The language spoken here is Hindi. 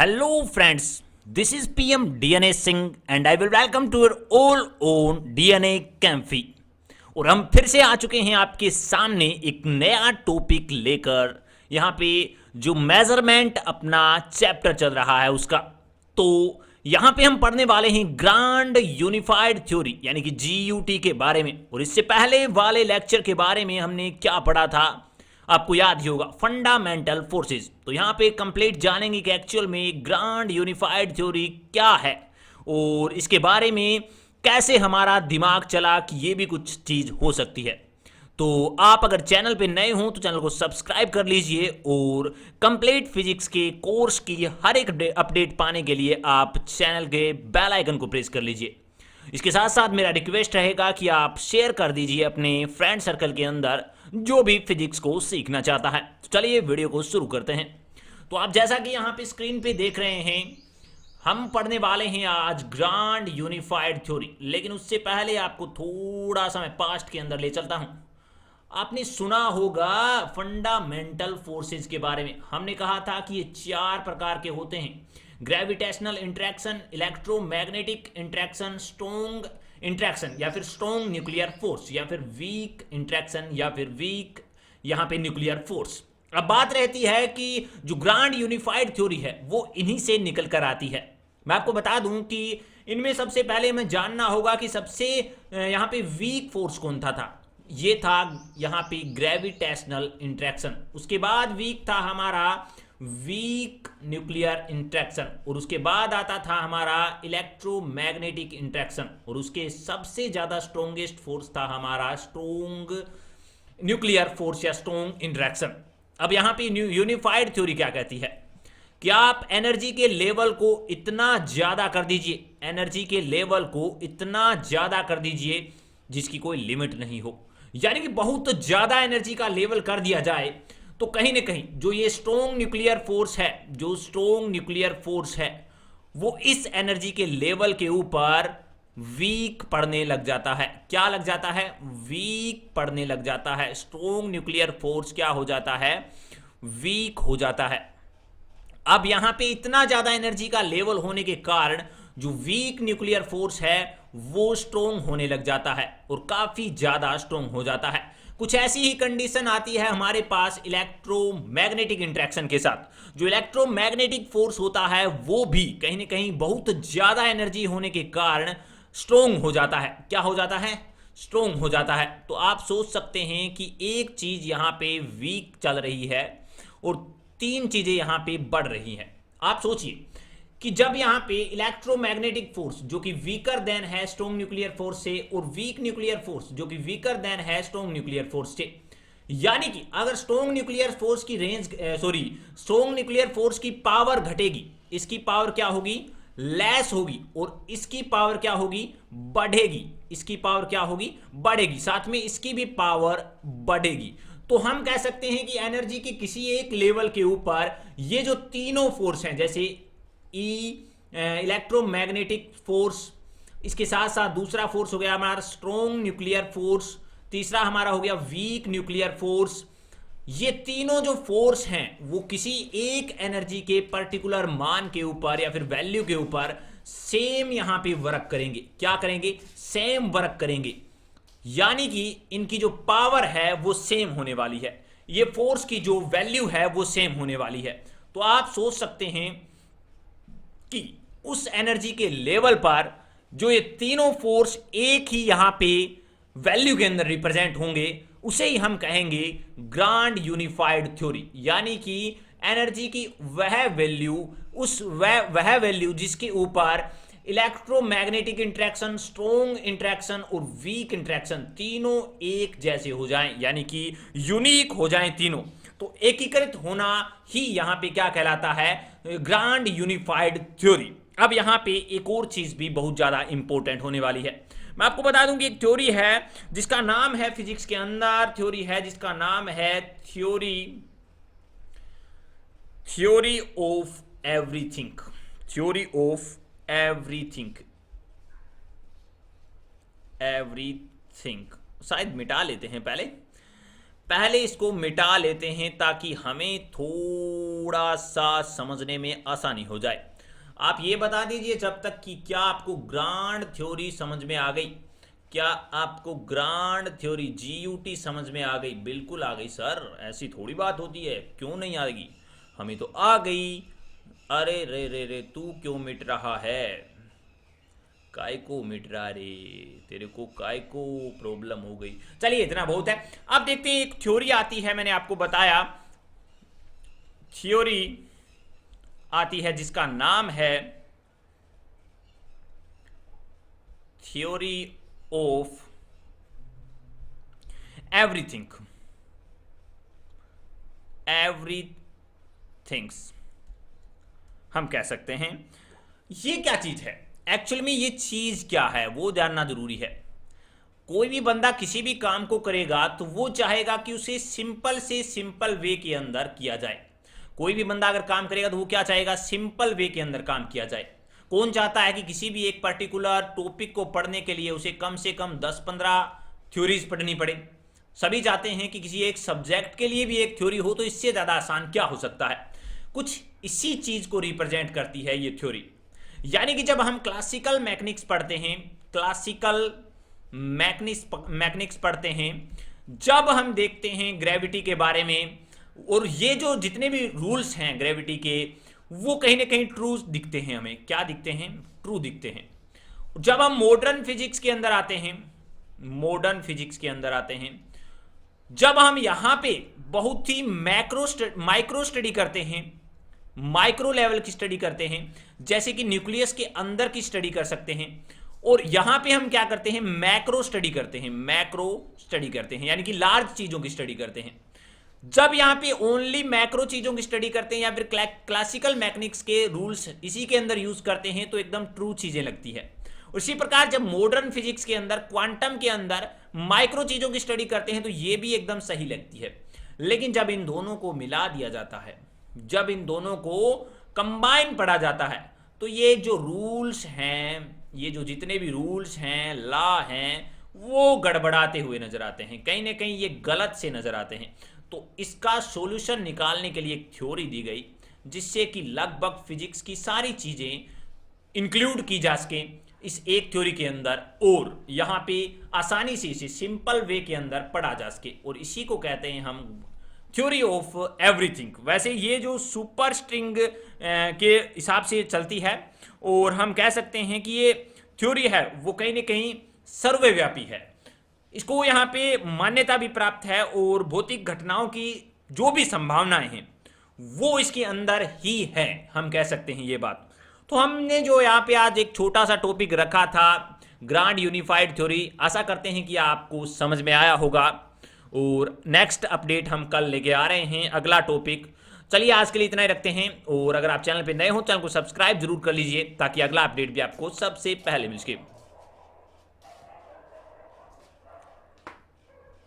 Hello friends, this is PM DNA Singh and I will welcome to your all own DNA Campy। और हम फिर से आ चुके हैं आपके सामने एक नया टॉपिक लेकर। यहाँ पे जो मेजरमेंट अपना चैप्टर चल रहा है उसका, तो यहाँ पे हम पढ़ने वाले हैं ग्रांड यूनिफाइड थ्योरी यानी कि GUT के बारे में। और इससे पहले वाले लेक्चर के बारे में हमने क्या पढ़ा था आपको याद ही होगा, फंडामेंटल फोर्सेस। तो यहाँ पे कंप्लीट जानेंगे कि एक्चुअल में ग्रांड यूनिफाइड थ्योरी क्या है और इसके बारे में कैसे हमारा दिमाग चला कि ये भी कुछ चीज़ हो सकती है। तो आप अगर चैनल पे नए हों तो चैनल को सब्सक्राइब कर लीजिए और कंप्लीट फिजिक्स के कोर्स की हर एक अपडेट पाने के लिए आप चैनल के बेल आइकन को प्रेस कर लीजिए। इसके साथ साथ मेरा रिक्वेस्ट रहेगा कि आप शेयर कर दीजिए अपने फ्रेंड सर्कल के अंदर जो भी फिजिक्स को सीखना चाहता है। तो चलिए वीडियो को शुरू करते हैं। तो आप जैसा कि यहाँ पे स्क्रीन पे देख रहे हैं, हम पढ़ने वाले हैं आज ग्रांड यूनिफाइड थ्योरी। लेकिन उससे पहले आपको थोड़ा सा मैं पास्ट के अंदर ले चलता हूँ। आपने सुना होगा फंडामेंटल फोर्सेस के बारे में। हमने कहा था कि ये 4 प्रकार के होते हैं: gravitational interaction, electromagnetic interaction, strong interaction या फिर स्ट्रॉन्ग न्यूक्लियर फोर्स, या फिर वीक इंट्रैक्शन या फिर वीक यहाँ पे न्यूक्लियर फोर्स। अब बात रहती है कि जो ग्रांड यूनिफाइड थ्योरी है वो इन्हीं से निकल कर आती है। मैं आपको बता दूं कि इनमें सबसे पहले हमें जानना होगा कि सबसे यहाँ पे वीक फोर्स कौन था। ये था यहाँ पे ग्रेविटेशनल इंट्रैक्शन। उसके बाद वीक था हमारा वीक न्यूक्लियर इंट्रैक्शन, और उसके बाद आता था हमारा इलेक्ट्रोमैग्नेटिक इंट्रैक्शन, और उसके सबसे ज्यादा स्ट्रॉन्गेस्ट फोर्स था हमारा स्ट्रॉन्ग न्यूक्लियर फोर्स या स्ट्रॉन्ग इंट्रैक्शन। अब यहाँ पे यूनिफाइड थ्योरी क्या कहती है कि आप एनर्जी के लेवल को इतना ज्यादा कर दीजिए, एनर्जी के लेवल को इतना ज्यादा कर दीजिए जिसकी कोई लिमिट नहीं हो। यानी कि बहुत ज्यादा एनर्जी का लेवल कर दिया जाए तो कहीं ना कहीं जो ये स्ट्रॉन्ग न्यूक्लियर फोर्स है, जो स्ट्रॉन्ग न्यूक्लियर फोर्स है वो इस एनर्जी के लेवल के ऊपर वीक पड़ने लग जाता है। क्या लग जाता है? वीक पड़ने लग जाता है। स्ट्रॉन्ग न्यूक्लियर फोर्स क्या हो जाता है? वीक हो जाता है। अब यहां पे इतना ज्यादा एनर्जी का लेवल होने के कारण जो वीक न्यूक्लियर फोर्स है वो स्ट्रॉन्ग होने लग जाता है और काफी ज्यादा स्ट्रॉन्ग हो जाता है। कुछ ऐसी ही कंडीशन आती है हमारे पास इलेक्ट्रोमैग्नेटिक इंट्रैक्शन के साथ। जो इलेक्ट्रोमैग्नेटिक फोर्स होता है वो भी कहीं ना कहीं बहुत ज्यादा एनर्जी होने के कारण स्ट्रॉन्ग हो जाता है। क्या हो जाता है? स्ट्रॉन्ग हो जाता है। तो आप सोच सकते हैं कि एक चीज यहां पे वीक चल रही है और 3 चीजें यहां पे बढ़ रही हैं। आप सोचिए कि जब यहां पे इलेक्ट्रोमैग्नेटिक फोर्स जो कि वीकर देन है स्ट्रॉन्ग न्यूक्लियर फोर्स से, और वीक न्यूक्लियर फोर्स जो कि वीकर देन है स्ट्रॉन्ग न्यूक्लियर फोर्स से, यानी कि अगर स्ट्रॉन्ग न्यूक्लियर फोर्स की स्ट्रॉन्ग न्यूक्लियर फोर्स की पावर घटेगी, इसकी पावर क्या होगी? लेस होगी, और इसकी पावर क्या होगी? बढ़ेगी। इसकी पावर क्या होगी? बढ़ेगी। साथ में इसकी भी पावर बढ़ेगी। तो हम कह सकते हैं कि एनर्जी के किसी एक लेवल के ऊपर ये जो तीनों फोर्स हैं, जैसे इलेक्ट्रोमैग्नेटिक फोर्स, इसके साथ साथ दूसरा फोर्स हो गया हमारा स्ट्रॉन्ग न्यूक्लियर फोर्स, तीसरा हमारा हो गया वीक न्यूक्लियर फोर्स। ये तीनों जो फोर्स हैं वो किसी एक एनर्जी के पर्टिकुलर मान के ऊपर या फिर वैल्यू के ऊपर सेम यहां पे वर्क करेंगे। क्या करेंगे? सेम वर्क करेंगे। यानी कि इनकी जो पावर है वो सेम होने वाली है, ये फोर्स की जो वैल्यू है वो सेम होने वाली है। तो आप सोच सकते हैं कि उस एनर्जी के लेवल पर जो ये तीनों फोर्स एक ही यहां पे वैल्यू के अंदर रिप्रेजेंट होंगे उसे ही हम कहेंगे ग्रांड यूनिफाइड थ्योरी। यानी कि एनर्जी की वह वैल्यू जिसके ऊपर इलेक्ट्रोमैग्नेटिक इंट्रैक्शन, स्ट्रॉन्ग इंट्रैक्शन और वीक इंट्रैक्शन तीनों एक जैसे हो जाएं, यानी कि यूनिक हो जाएं तीनों, तो एकीकृत होना ही यहां पे क्या कहलाता है? Grand unified theory. अब यहां पे एक और चीज भी बहुत ज्यादा इंपॉर्टेंट होने वाली है। मैं आपको बता दूं कि एक थ्योरी है जिसका नाम है, फिजिक्स के अंदर थ्योरी है जिसका नाम है theory of everything. Theory of everything शायद मिटा लेते हैं पहले। पहले इसको मिटा लेते हैं ताकि हमें थोड़ा सा समझने में आसानी हो जाए। आप ये बता दीजिए जब तक कि क्या आपको ग्रांड थ्योरी समझ में आ गई? क्या आपको ग्रांड थ्योरी GUT समझ में आ गई? बिल्कुल आ गई सर, ऐसी थोड़ी बात होती है, क्यों नहीं आएगी? हमें तो आ गई। अरे रे रे रे, तू क्यों मिट रहा है? काय को मिट रहा रे? तेरे को काय को प्रॉब्लम हो गई? चलिए इतना बहुत है। अब देखते हैं, एक थ्योरी आती है, मैंने आपको बताया थ्योरी आती है जिसका नाम है थ्योरी ऑफ एवरीथिंग। एवरीथिंग्स हम कह सकते हैं। ये क्या चीज है? एक्चुअल में ये चीज क्या है वो जानना जरूरी है। कोई भी बंदा किसी भी काम को करेगा तो वो चाहेगा कि उसे सिंपल से सिंपल वे के अंदर किया जाए। कोई भी बंदा अगर काम करेगा तो वो क्या चाहेगा? सिंपल वे के अंदर काम किया जाए। कौन चाहता है कि किसी भी एक पर्टिकुलर टॉपिक को पढ़ने के लिए उसे कम से कम 10-15 थ्योरीज पढ़नी पड़े? सभी चाहते हैं कि किसी एक सब्जेक्ट के लिए भी एक थ्योरी हो, तो इससे ज्यादा आसान क्या हो सकता है? कुछ इसी चीज को रिप्रेजेंट करती है ये थ्योरी। यानी कि जब हम क्लासिकल मैकेनिक्स पढ़ते हैं, क्लासिकल मैकेनिक्स पढ़ते हैं, जब हम देखते हैं ग्रेविटी के बारे में, और ये जो जितने भी रूल्स हैं ग्रेविटी के, वो कहीं ना कहीं ट्रू दिखते हैं हमें। क्या दिखते हैं? ट्रू दिखते हैं। जब हम मॉडर्न फिजिक्स के अंदर आते हैं, मॉडर्न फिजिक्स के अंदर आते हैं, जब हम यहां पे बहुत ही माइक्रो स्टडी करते हैं, माइक्रो लेवल की स्टडी करते हैं, जैसे कि न्यूक्लियस के अंदर की स्टडी कर सकते हैं, और यहां पे हम क्या करते हैं? मैक्रो स्टडी करते हैं। मैक्रो स्टडी करते हैं यानी कि लार्ज चीजों की स्टडी करते हैं। जब यहां पे ओनली मैक्रो चीजों की स्टडी करते हैं या फिर क्लासिकल मैकेनिक्स के रूल्स इसी के अंदर यूज करते हैं, तो एकदम ट्रू चीजें लगती है। उसी प्रकार जब मॉडर्न फिजिक्स के अंदर, क्वांटम के अंदर माइक्रो चीजों की स्टडी करते हैं, तो ये भी एकदम सही लगती है। लेकिन जब इन दोनों को मिला दिया जाता है, जब इन दोनों को कंबाइन पढ़ा जाता है, तो ये जो रूल्स हैं, ये जो जितने भी रूल्स हैं, लॉ हैं, वो गड़बड़ाते हुए नजर आते हैं, कहीं ना कहीं ये गलत से नजर आते हैं। तो इसका सॉल्यूशन निकालने के लिए एक थ्योरी दी गई जिससे कि लगभग फिजिक्स की सारी चीजें इंक्लूड की जा सके इस एक थ्योरी के अंदर, और यहां पे आसानी से इसे सिंपल वे के अंदर पढ़ा जा सके, और इसी को कहते हैं हम थ्योरी ऑफ एवरीथिंग। वैसे ये जो सुपर स्ट्रिंग के हिसाब से चलती है, और हम कह सकते हैं कि ये थ्योरी है वो कहीं ना कहीं सर्वव्यापी है। इसको यहाँ पे मान्यता भी प्राप्त है, और भौतिक घटनाओं की जो भी संभावनाएं हैं वो इसके अंदर ही है, हम कह सकते हैं ये बात। तो हमने जो यहाँ पे आज एक छोटा सा टॉपिक रखा था, ग्रांड यूनिफाइड थ्योरी, आशा करते हैं कि आपको समझ में आया होगा, और नेक्स्ट अपडेट हम कल लेके आ रहे हैं, अगला टॉपिक। चलिए आज के लिए इतना ही रखते हैं, और अगर आप चैनल पे नए हो, चैनल को सब्सक्राइब जरूर कर लीजिए ताकि अगला अपडेट भी आपको सबसे पहले मिल सके।